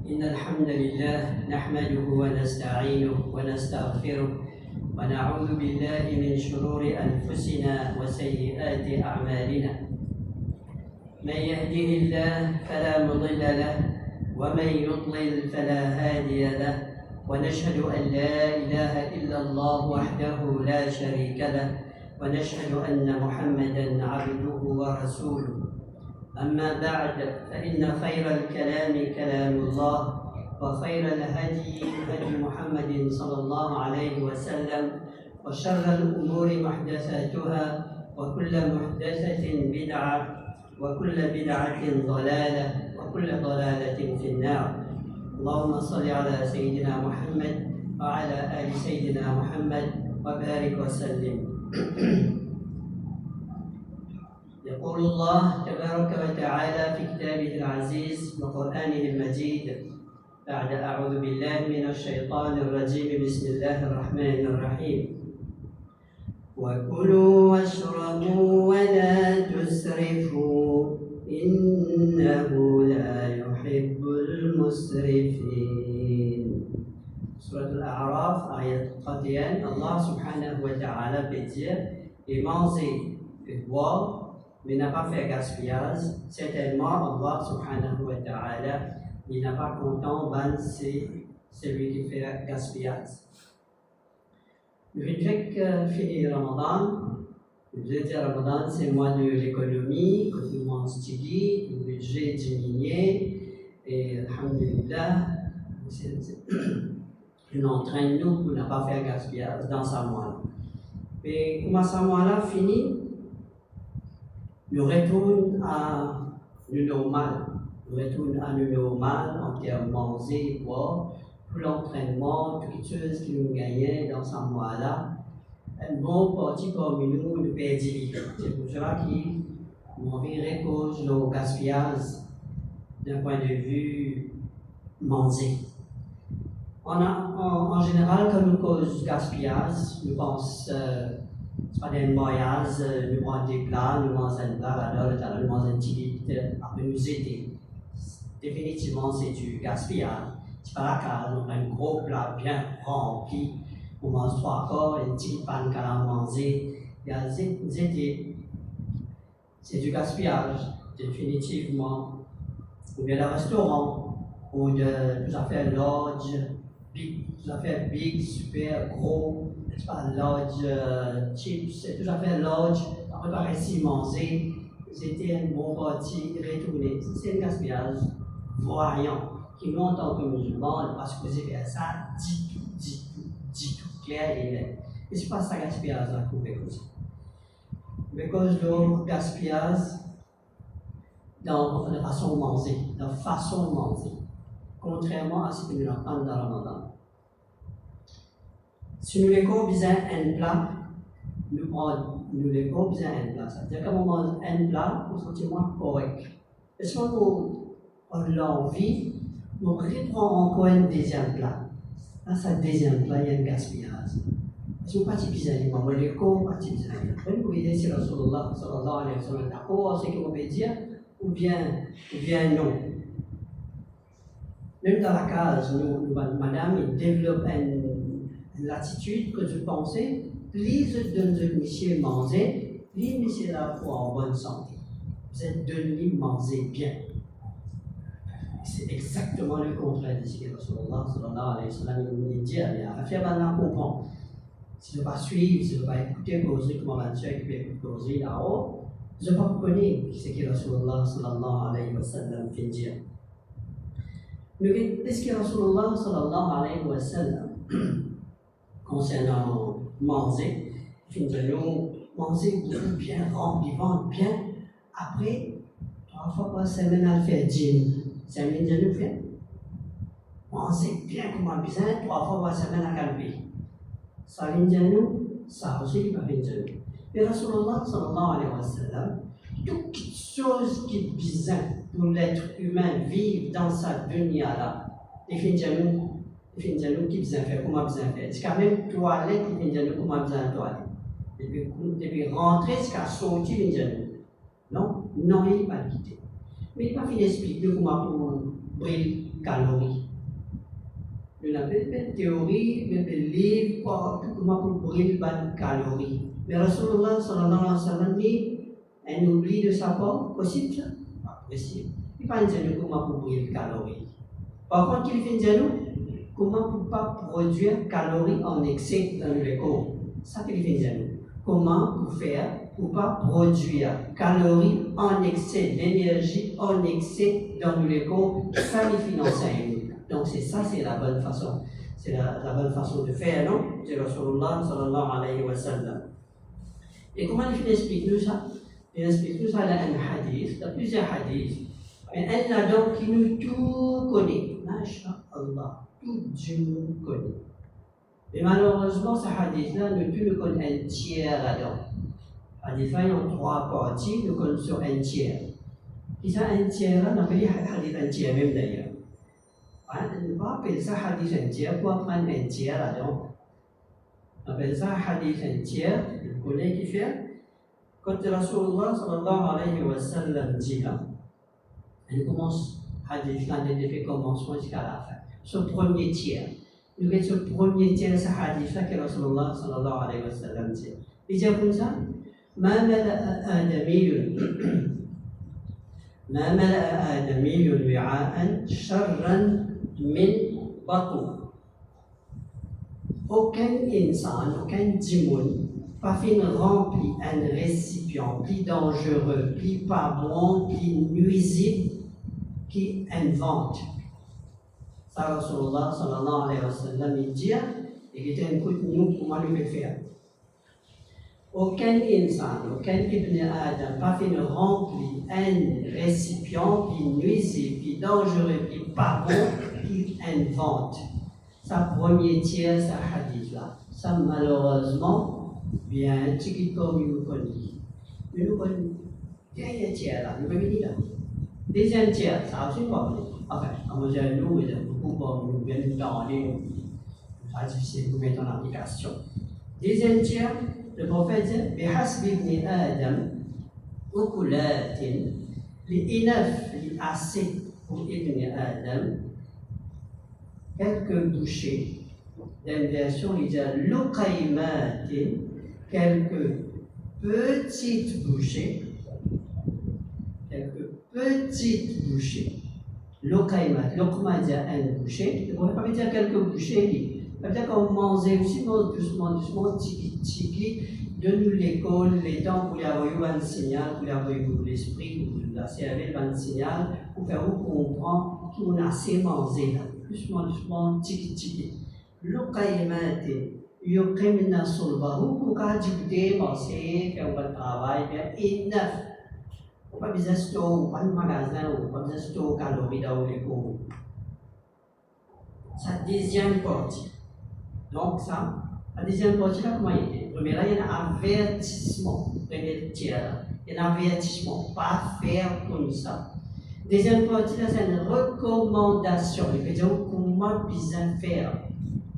إن الحمد لله نحمده ونستعينه ونستغفره ونعوذ بالله من شرور أنفسنا وسيئات أعمالنا. من يهده الله فلا مضل له ومن يضلل فلا هادي له، ونشهد أن لا إله إلا الله وحده لا شريك له، ونشهد أن محمدا عبده ورسوله. أما بعد، فإن خير الكلام كلام الله، وخير الهدي هدي محمد صلى الله عليه وسلم، وشر الأمور محدثاتها، وكل محدثة بدعة، وكل بدعة ضلالة، وكل ضلالة في النار. اللهم صل على سيدنا محمد وعلى آل سيدنا محمد وبارك وسلم. يقول الله تبارك وتعالى في كتابه العزيز وقرآنه المجيد بعد أعوذ بالله من الشيطان الرجيم بسم الله الرحمن الرحيم: وكلوا واشربوا ولا تسرفوا إنه لا يحب المسرفين. Surat Al-A'raf ayat 31, Allah subhanahu wa ta'ala peut dire: et manger et boire, mais n'a pas fait gaspillage. Certainement Allah subhanahu wa ta'ala, il n'a pas content c'est celui qui fait gaspillage. Le fait que fini Ramadan, le budget Ramadan c'est le mois de l'économie, que tout le monde étudie, le budget diminué, et alhamdulillah, il entraîne nous pour ne pas faire gaspillage dans ce mois-là. Et comment ce mois-là finit, nous retourne à le normal. Nous retourne à le normal en termes de manger, boire, pour l'entraînement, toutes les choses que nous gagnons dans ce mois-là. Une bonne partie parmi nous nous perdit. C'est pour cela qu'on envie cause le gaspillage d'un point de vue manger. En général, quand nous cause gaspillage, nous pensons c'est pas des voyages, nous mangons des plats, nous mangeons un plat, alors nous mangeons un petit après nous aider. Définitivement, c'est du gaspillage. C'est pas la case, on a un gros plat bien rempli, on mange 3 corps, une petite panne qu'à manger. C'est du gaspillage, définitivement. Ou bien le restaurant, ou de tout à fait lodge, tout à fait big, super gros, c'est pas lodge chips, c'est tout à fait lodge, on peut pas ici manger, c'était un bon parti retourné. C'est un gaspillage voyant qui nous en tant que musulmans, on ne va pas supposer faire ça, dit tout, clair et net. Et c'est pas ça gaspillage là qu'on fait comme ça. Mais cause le gaspillage dans la façon de manger, contrairement à ce que nous entendons dans le Ramadan. Si nous avons besoin d'un plat, nous avons besoin d'un plat. C'est-à-dire qu'on mange un plat pour se sentir moins correct. Et si on a l'envie, on reprend encore un deuxième plat. Dans ce deuxième plat, il y a un gaspillage. Si on partit bizarre, on va partir bizarre. Vous pouvez dire si Rasulullah sallallahu alayhi wa sallam est d'accord, c'est qu'on peut dire, ou bien non. Même dans la case, madame, il développe une attitude que je pensais, plus je donne de monsieur manger, plus monsieur là pour en bonne santé. Vous êtes donné manger bien. C'est exactement le contraire de ce que Rasulullah sallallahu alayhi wa sallam nous dit. La fille va comprendre. Si je ne vais pas suivre, si je ne vais pas écouter, causer comme on va dire, causer là-haut, je ne vais pas connaître ce que Rasulullah sallallahu alayhi wa sallam fait dire. Mais est-ce que Rasulullah sallallahu alayhi wa sallam, concernant manger, finalement, manger bien, rempli, vendre bien, après, 3 fois par semaine, à faire gym. C'est un minute de faire. Manger bien comme on a besoin, 3 fois par semaine à calmer. Ça vient de nous, ça aussi va venir de nous. Mais Rasulullah sallallahu alayhi wa sallam, toute chose qui est besoin pour l'être humain vivre dans sa dunya-là, il finit de nous qui besoin faire, comment besoin faire. C'est quand même toilette, il finit de nous comment besoin de toilette. Depuis rentrer, jusqu'à sortir, il finit de nous. Non, il n'est pas quitté. Mais il n'a pas fini d'expliquer comment pour brûler calories. a belle théorie, belle livre, comment pour brûler les calories. Mais Rasulullah sallallahu alayhi wa sallam dit, un oubli de sa part, possible ça? Pas possible. Il ne va pas dire comment pour brûler les calories. Par contre, il fait dire comment pour ne pas produire calories en excès dans le corps. Ça qu'il fait dire. Comment pour faire pour ne pas produire calories en excès, d'énergie en excès dans le corps, ça il finance. Donc c'est ça, c'est la bonne façon. C'est la bonne façon de faire, non? C'est Rasulullah sallallahu alayhi wa sallam. Et comment il explique nous ça? Il explique nous ça dans un hadith, dans plusieurs hadiths. Mais un là-dedans qui nous tout connaît. Masha'Allah, tout Dieu nous connaît. Mais malheureusement, ce hadith-là, nous ne connaissons un tiers là-dedans. Hadith-là, il y a 3 parties, nous connaissons un tiers. Et ça, un tiers-là, on appelle hadith un tiers même d'ailleurs. On ne va pas appeler ça hadith un tiers pour apprendre un tiers là-dedans. On appelle ça hadith un tiers, vous connaissez qui fait? Quand Rasulullah sallallahu alayhi wa sallam dit là, on commence hadith-là, on fait commencement jusqu'à la fin. Ce premier tiers. Nous avons ce premier tiers de ce hadith-là que Rasulullah sallallahu alayhi wa sallam dit. Il dit comme ça, ما ملأ آدمي وعاء شرا من بطن. Aucun insan, aucun djimoun, pas fait remplir un récipient plus dangereux, plus pas bon, plus nuisible, qui invente. Ça, Rasulullah sallallahu alayhi wa sallam, il dit, et qui était un coup de nous, comment lui faire. Aucun insan, aucun ibn Adam, pas fait remplir un récipient qui nuisible, qui dangereux, qui pas bon, qui invente. Sa premier tiers, sa hadith là. Ça, malheureusement, bien, ce qui comme nous connaît. Nous connaissons. Dernier tiers là, nous connaissons là. Deuxième tiers, ça aussi pas vrai. Enfin, à nous, il y a beaucoup pour nous bien parler. Ça, c'est difficile de mettre en application. Deuxième tiers, le prophète dit بحسب ابن آدم أكلات لإنف assez pour Ibn Adam quelques bouchées. Dans une version, il dit لقيمات quelques petites bouchées. Quelques petites bouchées. لقيمات, لقمة dit une bouchée. On ne peut pas dire quelques bouchées. Ça veut dire qu'on mangeait aussi doucement, tiki, de nous l'école, les temps pour y avoir eu un signal, pour y avoir eu l'esprit, pour la cervelle, un signal, pour faire comprendre qu'on a assez mangé là. Doucement, tiki. Le caïmate, yuqimna sulbahu, pour qu'à discuter, penser, faire un travail, bien, enough. On n'a pas besoin de store, pas de magasin, on n'a pas besoin de store calories dans l'école. Sa deuxième partie. Donc ça, la deuxième partie là, comment il est? Première là, il y a un avertissement. Premier tiers, il y a un avertissement, pas faire comme ça. Deuxième partie là, c'est une recommandation. Il veut dire comment bien faire.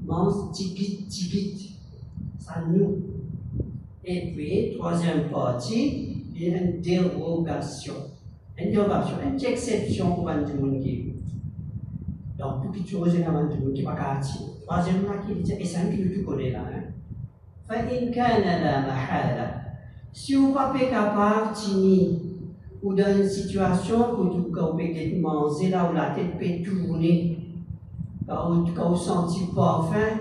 Mange tigit. Ça nous. Et puis, troisième partie, il y a une dérogation. Une exception pour un monde qui. Donc, pour quelque chose, il y a un monde qui va partir. Troisième là, qui dit, et ça, tu connais là. فإن كان لا محالة. Si on n'est pas capable de ou dans une situation où tu peux manger là où la tête peut tourner, quand on sent pas faim,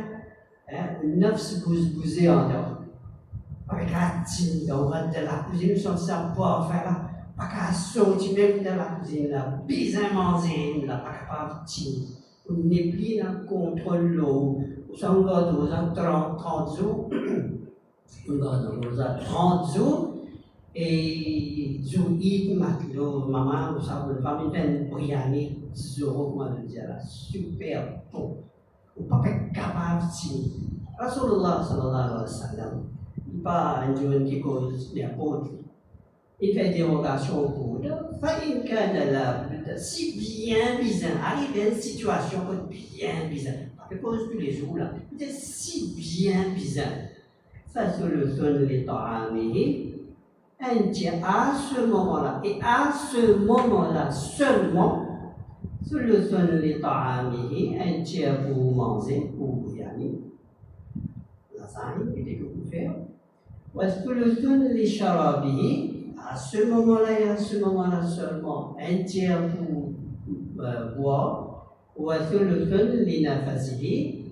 neuf se bouger en dehors. Avec la tine, on rentre de la cuisine, on sent pas faim là, pas qu'à sortir même de la cuisine là, bien manger là, pas capable de tine. On n'est plus dans contrôle l'eau. On garde aux 30 jours. On garde aux 30 jours. Et Zouïd, Matlo, maman, vous savez, une famille de Briani, Zoro, comment je dis là, super bon. On ne peut pas être capable de Rasulullah sallallahu alayhi wa sallam, il n'est pas un Dieu qui cause n'importe. Il fait dérogation au cours. Si bien bizarre, arrive à une situation bien bizarre, pas que cause tous les jours là, c'est si bien bizarre. Ça se le donne les temps amis. Un tiers à ce moment-là, et à ce moment-là seulement, ثلث لطعامه un tiers pour manger pour yani lasagne et que vous faire وثلث لشرابه à ce moment-là et à ce moment-là seulement un tiers pour boire وثلث لنفسه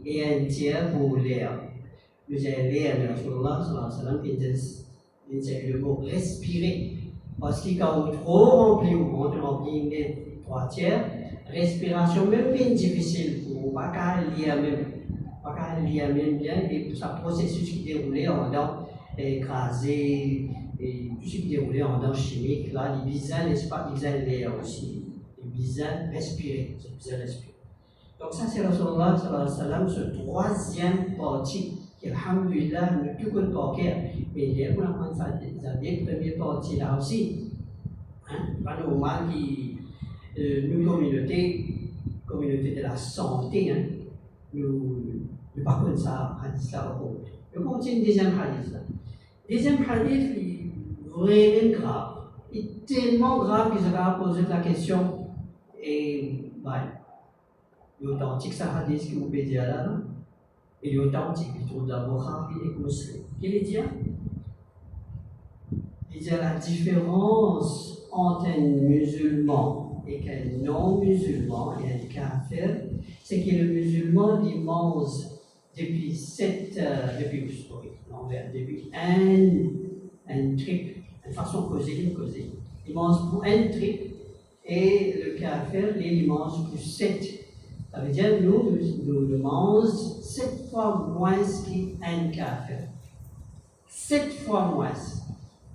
et un tiers pour l'air. Nous avons l'air de Rasulullah sallallahu alayhi wa sallam qui dit le mot respirer parce qu'il y a trop rempli ou on remplit les 3 tiers respiration même bien difficile pour pas qu'à lire même bien et ça processus qui déroulait en dedans écrasé et tout ce qui déroulait en dedans chimique là les bisins n'est-ce pas bisins l'air aussi les bisins respirer c'est bisins respirer donc ça c'est Rasulullah sallallahu alayhi wa sallam ce 3e partie qui alhamdulillah ne plus que le paquet mais il y a pour la ça des premières parties là aussi hein pas normal qui nous communauté de la santé hein nous pas comme ça hadith là on continue deuxième hadith là deuxième hadith est vraiment grave il est tellement grave que je vais poser la question et l'authentique ça hadith que vous pouvez dire là et l'authentique il trouve d'abord Bukhari et Muslim qu'il est dit il dit la différence entre un musulman et qu'un non-musulman et un kafir, c'est que le musulman il mange depuis un trip, une façon causée. Il mange pour un trip et le kafir il mange pour 7. Ça veut dire nous mangeons 7 fois moins qu'un kafir. 7 fois moins.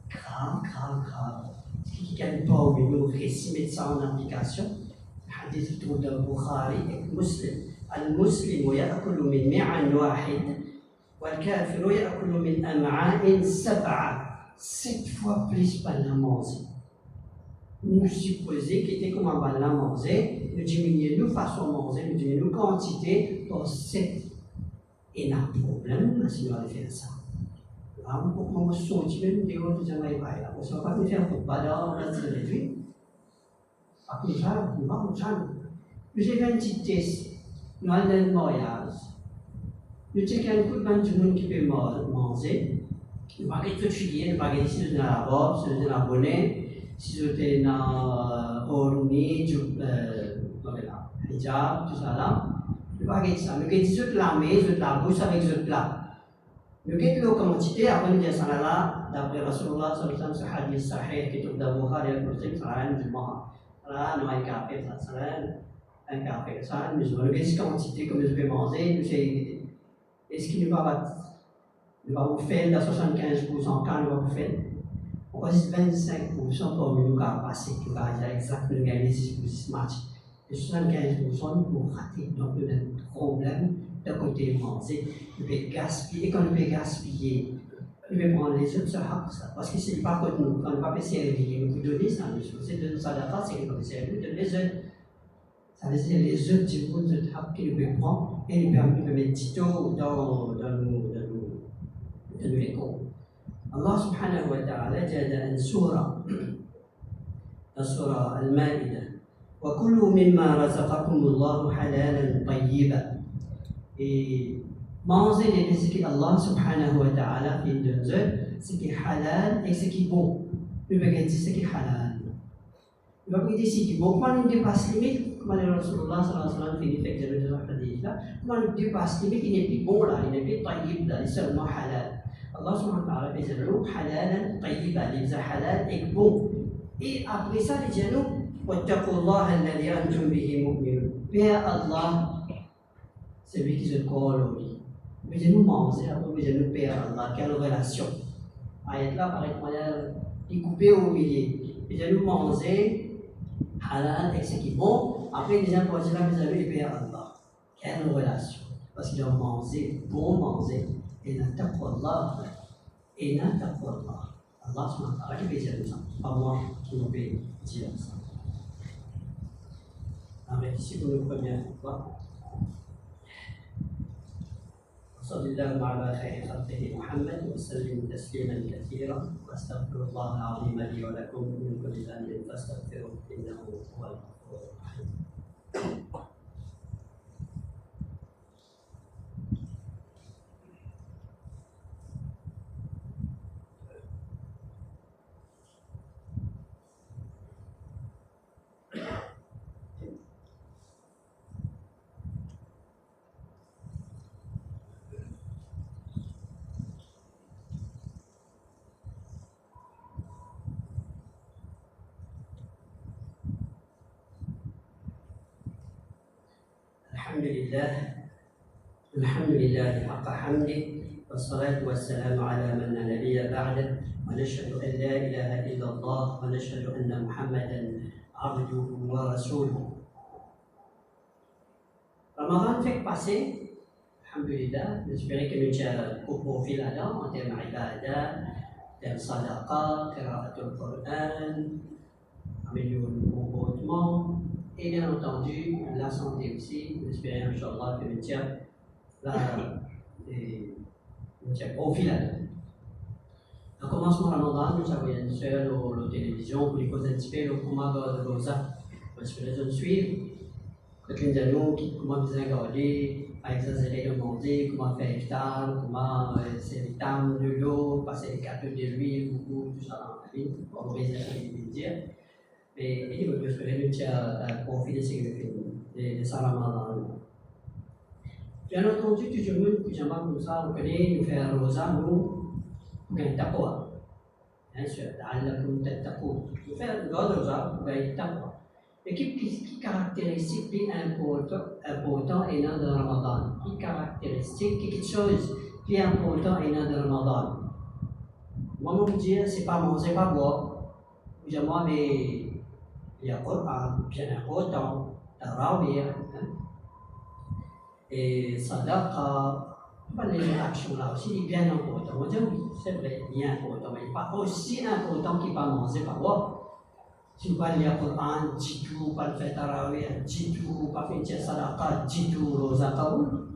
Grave. Qui ne gagne pas nous récit mettre ça en application. Hadith de Bukhari et Muslim. المسلم يأكل من معن واحد والكافر يأكل من أمعاء 7 fois plus par la manger. Nous supposons qu'il était comme un bal à manger, nous diminuons nos façons de manger, nous diminuons nos quantités pour 7. Et il y a un problème si on fait ça. Pour qu'on se sorte même des autres jamais là. On ne va pas nous faire pour pas dans la réduit. Pas comme ça, nous pas comme ça. Nous avons un petit test. Nous avons un mariage. Nous avons un coup de main du monde qui peut manger. Nous pas tout chier, nous pas si vous avez la robe, si vous avez la bonnet, si vous avez la orni, hijab, tout ça là. Nous pas ça. Nous avons la maison, la bouche avec le plat. Nous avons la quantité, après nous disons ça là, d'après Rasulullah sallallahu alayhi wa sallam, ce hadith sahih qui est dans Bukhari et Muslim, ça là, musulman. Là, nous avons un café, ça là, un café, ça, musulman. Nous avons une quantité comme nous pouvons manger, nous savons. Est-ce qu'il nous va vous faire la 75% quand nous va vous faire? On va dire 25% pour nous passer, nous va dire exactement nous gagner 6 matchs. Et 75% nous pouvons rater. Donc nous avons un problème. D'un côté manger, nous pouvons gaspiller, et quand nous pouvons gaspiller, nous pouvons prendre les autres ça. Parce que c'est pas contre nous, quand nous ne pouvons pas servir, nous pouvons donner ça, c'est de ça d'affaire, c'est que nous servir, de les autres. Ça veut dire les autres du monde de hap que nous pouvons prendre et nous permettent de mettre Tito dans nos écoles. Allah subhanahu wa ta'ala dit dans une surah, la surah Al-Ma'idah, وَكُلُوا مِمَّا رَزَقَكُمُ اللَّهُ حَلَالًا طَيِّبًا. Et manger les risques qu'Allah subhanahu wa ta'ala fait de nous, ce qui est halal et ce qui est bon. Nous pouvons dire ce qui est halal. Nous pouvons dire ce qui est bon. Comment nous dépasse limite, comme le Rasulullah sallallahu alayhi wa sallam fait l'examen de ce hadith là, comment nous dépasse limite, il n'est plus bon là, il n'est plus taïb là, il est seulement halal. Allah subhanahu wa ta'ala fait le halal, taïb, il est halal et bon. Et après ça, il dit à nous, وَاتَّقُوا اللَّهَ الَّذِي أَنْتُمْ بِهِ مُؤْمِنُونَ. Père Allah, c'est lui qui se colle au lit. Mais de nous manger, après vous de nous père Allah, quelle relation. Ayat là, par exemple, il est coupé au milieu. Mais de nous manger, halal, et ce qui est bon, après les gens disent là, vous avez le père Allah. Quelle relation. Parce qu'il a mangé, bon manger, et n'a taqwa Allah. Et n'a taqwa Allah. Allah subhanahu wa ta'ala qui peut dire ça. Pas moi qui me peut dire ça. Alors ici pour la première fois. صلى الله على خير خلقه محمد وسلم تسليما كثيرا واستغفر الله العظيم لي ولكم من كل ذنب فاستغفروه انه هو الغفور الرحيم الحمد لله حق حمده والصلاة والسلام على من لا نبي بعده ونشهد أن لا إله إلا الله ونشهد أن محمدا عبده ورسوله. Ramadan fait passer, alhamdulillah, j'espère que nous avons au profil là-dedans en termes d'ibadah, en termes sadaqa, qira'atul Qur'an, améliorer le comportement et bien entendu la santé aussi. J'espère, Inch'Allah, que nous avons au profil là-dedans. Au commencement Ramadan, nous avons une seule la télévision pour les causes anticipées, le combat de Rosa. Parce que les jeunes suivent. Quand nous allons, comment bien garder, à exagérer le manger, comment faire iftar, comment servir de l'eau, passer les capteurs de l'huile, beaucoup, tout ça dans la vie, pour vous dire. Mais il faut que nous ayons profité de ça Ramadan. Bien entendu, toujours, que j'aimerais comme ça, vous connaissez, nous faire rosa, nous, gagnons taqwa. Bien sûr, لعلكم تتقون. Nous faire le rosa, vous gagnez taqwa. Et qui caractéristique plus important est dans le Ramadan? Qui caractéristique, quelque chose plus important est dans le Ramadan? Moi, je vous dis, c'est pas manger, pas boire. Moi, mais il y a Coran, bien important, Tarawih, et Sadaqa, les actions là aussi, bien important. On dit oui, c'est vrai, bien important, mais pas aussi important qu'il pas manger, pas boire. Si vous parlez du Coran, dites-vous, pas faire Tarawih, dites-vous, pas faire Sadaqa, dites-vous, Rosa Kaoul.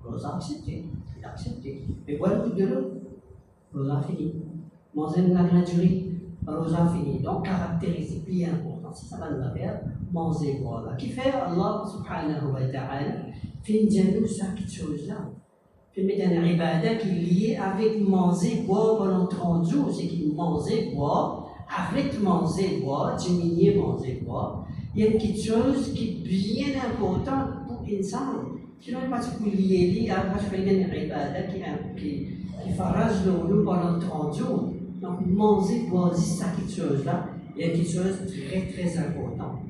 Rosa accepté, il a accepté. Mais voilà le de l'eau. Rosa fini. Manger la durée, Rosa fini. Donc, caractéristique bien important. Si ça va nous faire, manger, voilà. Qui fait Allah subhanahu wa ta'ala, fait une ça quelque chose là. Fait mettre un ibadah qui est lié avec manger, boire pendant 30 jours, c'est qu'il manger, boire. Arrête manger, boire, diminuer manger, boire. Il y a quelque chose qui est bien important pour l'insan. Qui n'est pas lié, il a pas fait une ibadah qui farage le pendant 30 jours. Donc, manger, boire, c'est ça quelque chose là. Il y a quelque chose de très très important.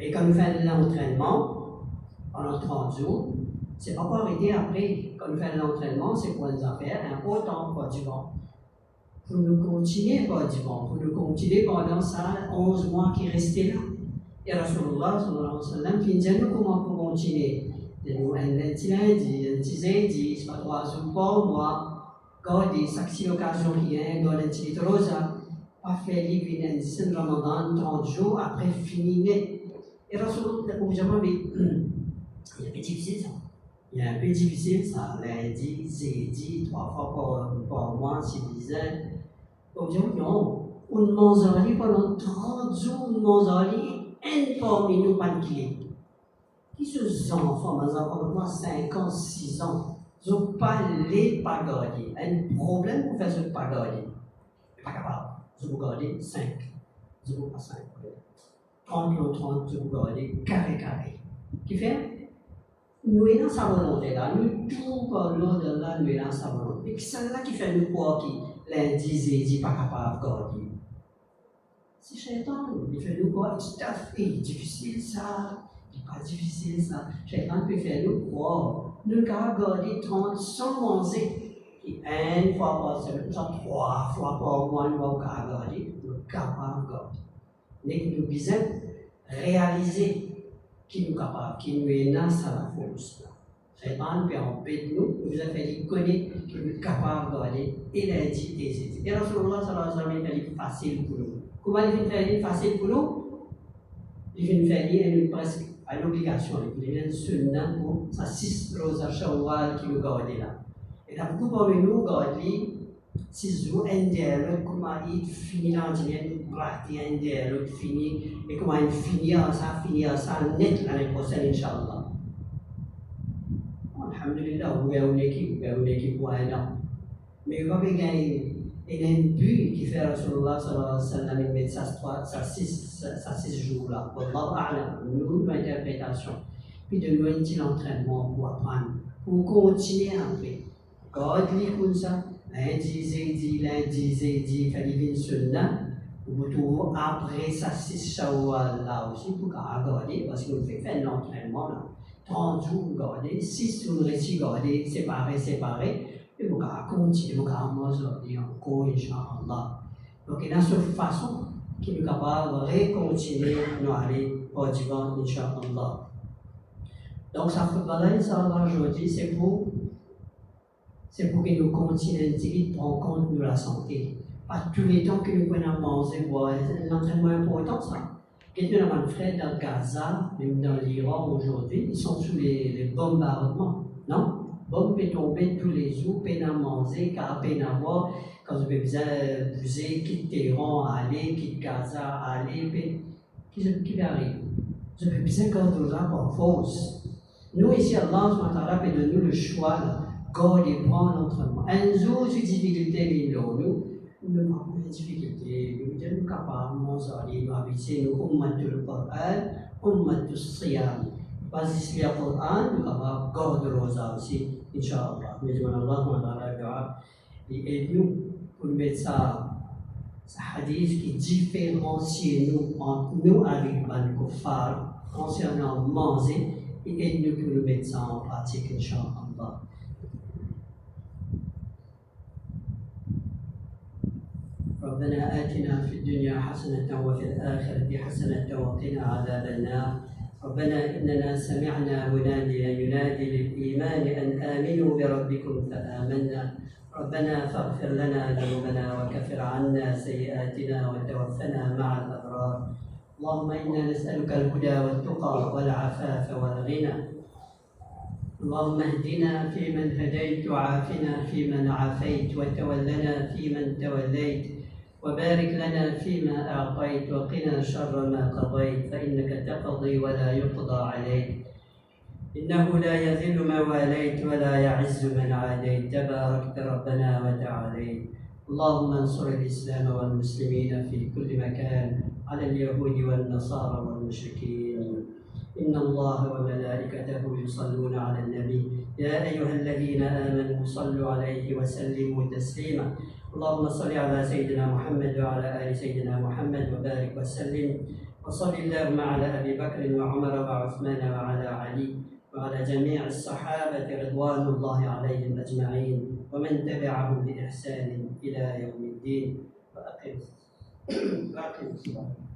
Et quand nous faisons l'entraînement pendant 30 jours, c'est pas pour arrêter après. Quand nous faisons l'entraînement, c'est pour nous faire important pour du vent. Pour nous continuer pour nous continuer pendant ça 11 mois qui restaient là. Et Rasulullah sallallahu alayhi wa sallam qui nous dit comment pour continuer. De nous dit, pas 3 jours par mois, garder chaque occasion qui est, garder un petit rosa, pas faire les 10 Ramadan 30 jours après finir. Et Rasulullah, il y a un peu difficile ça. Il y a un peu difficile ça, lundi, jeudi, 3 fois par mois, c'est bizarre. Donc, non, on mange pendant 30 jours, on mange un parmi nous pas de clé. Qui sont enfants, mes enfants, 5 ans, 6 ans, ils n'ont pas les pas gardés. Un problème pour faire ce pas garder. Pas capable. Ils vont garder 5. Ils vont pas 5. 30 ou 30, ils vont garder carré. Qui fait? Nous avons sa volonté là, nous tout parlons de là, nous avons sa volonté. Et c'est là qui fait nous croire qui lundi, jeudi, pas capable de garder. C'est Shaitan, il fait nous croire, c'est difficile ça, c'est pas difficile ça. Shaitan peut faire nous croire, nous capables de garder 30 sans manger. Et une fois par semaine, 3 fois par mois, nous sommes capables de garder, nous sommes capables de garder. Mais nous devons réaliser qui nous capable, qui nous est dans sa force. Shaitan peut empêcher nous, nous a fait connaître que nous sommes capables de garder, et lundi et jeudi. Et Rasulullah sallallahu alayhi wa sallam fait facile pour nous. Comment il fait facile pour nous? Il fait faire presque à l'obligation. Il y a une sunnah pour ça 6 rosas Shawwal qui nous garde là. Et là, beaucoup parmi nous gardent 6 jours indiens, comment il finit l'année, partie indienne, l'autre fini, et comment il finir ça net l'année prochaine, Inch'Allah. Alhamdulillah, vous avez une équipe pour un an. Mais vous avez gagné. Il y a un but qui fait Rasulullah sallallahu alayhi wa sallam, il met ça 6 jours là. Wallahu a'lam, nous, l'interprétation. Puis de nous, un petit entraînement pour apprendre, pour continuer après. Quand il dit comme ça, lundi, il fallait venir sunnah. Vous trouvez après ça 6 shawwal là aussi pour regarder, parce qu'on fait un entraînement là. 30 jours, regardez, 6 jours, regardez, séparés. Et vous continuer, vous manger encore, Inch'Allah. Donc, il y a cette façon qui nous capable de continuer à aller au divan, Inch'Allah. Donc, ça fait parler, ça aujourd'hui, c'est pour que nous continuions à prendre compte de la santé. Pas tous les temps que nous pouvons manger, c'est un entraînement important, ça. Quelqu'un a un frère dans Gaza, même dans l'Iran aujourd'hui, ils sont sous les bombardements, non? Bombe est tombée tous les jours, peine à manger, peine à boire, quand vous avez besoin de bouger, quitte Téhéran, aller, quitte Gaza, aller, qui va arriver? Vous avez besoin de ça par force. Nous, ici, Allah peut donner le choix, garder, prendre l'entraînement. Un jour, c'est difficulté, nous n'avons pas de difficulté, nous sommes capables de manger, nous habiter, nous ummatul Qur'an, ummatul Siyam. Basis le Qur'an, nous sommes capables de garder le rosa aussi. Inch'Allah, mais Allah et nous pour mettre ça hadith qui différencie nous entre nous avec les kuffar concernant manger et nous pour mettre ça en pratique, Inch'Allah. ربنا آتنا في الدنيا حسنة وفي الآخرة حسنة وقنا عذاب النار. ربنا إننا سمعنا مناديا ينادي للإيمان أن آمنوا بربكم فآمنا. ربنا فاغفر لنا ذنوبنا وكفر عنا سيئاتنا وتوفنا مع الأبرار. اللهم إنا نسألك الهدى والتقى والعفاف والغنى. اللهم اهدنا فيمن هديت وعافنا فيمن عافيت وتولنا فيمن توليت وبارك لنا فيما أعطيت وقنا شر ما قضيت فإنك تقضي ولا يقضى عليك إنه لا يذل من واليت ولا يعز من عاديت تباركت ربنا وتعاليت. اللهم انصر الإسلام والمسلمين في كل مكان على اليهود والنصارى والمشركين. إن الله وملائكته يصلون على النبي يا أيها الذين آمنوا صلوا عليه وسلموا تسليما. اللهم صل على سيدنا محمد وعلى آل سيدنا محمد وبارك وسلم وصل اللهم على أبي بكر وعمر وعثمان وعلى علي وعلى جميع الصحابة رضوان الله عليهم أجمعين ومن تبعهم بإحسان إلى يوم الدين. وأقم الصلاة.